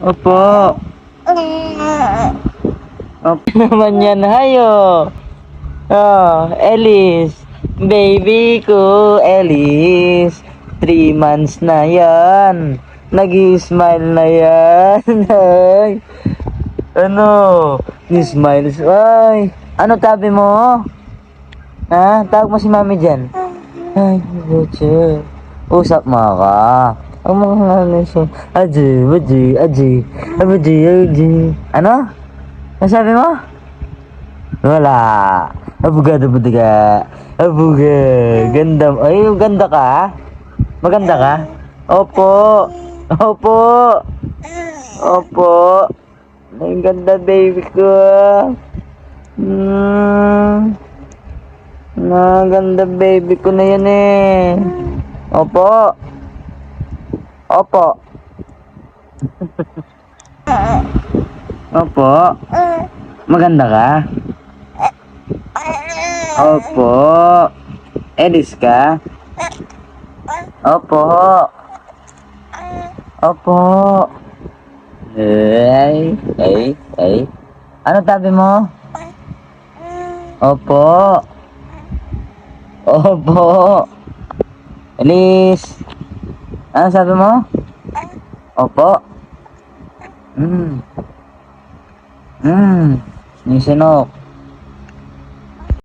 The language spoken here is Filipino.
Opo. Opo naman yan, hayo. Oh, Ellis. Baby ko, Ellis. 3 months na yan. Nag-smile na yan. Ay. Ano? Ni-smiles. Ay. Ano tabi mo? Ha? Tawag mo si mami dyan. Ay, Lucho. Usap mo ka. Ang mga ano siya. Aji. Ano? Ano sabi mo? Wala. Abugado budiga. Abuga. Ganda. Ay, ganda ka? Maganda ka? Opo. Opo. Opo. Ay, ganda baby ko. Ganda baby ko na yan eh. Opo. Opo. Opo. Maganda ka? Opo. Edis ka? Opo. Opo. Ay. Ano tabi mo? Opo. Opo. Elis. Ano sabi mo? Opo. Ni sinok.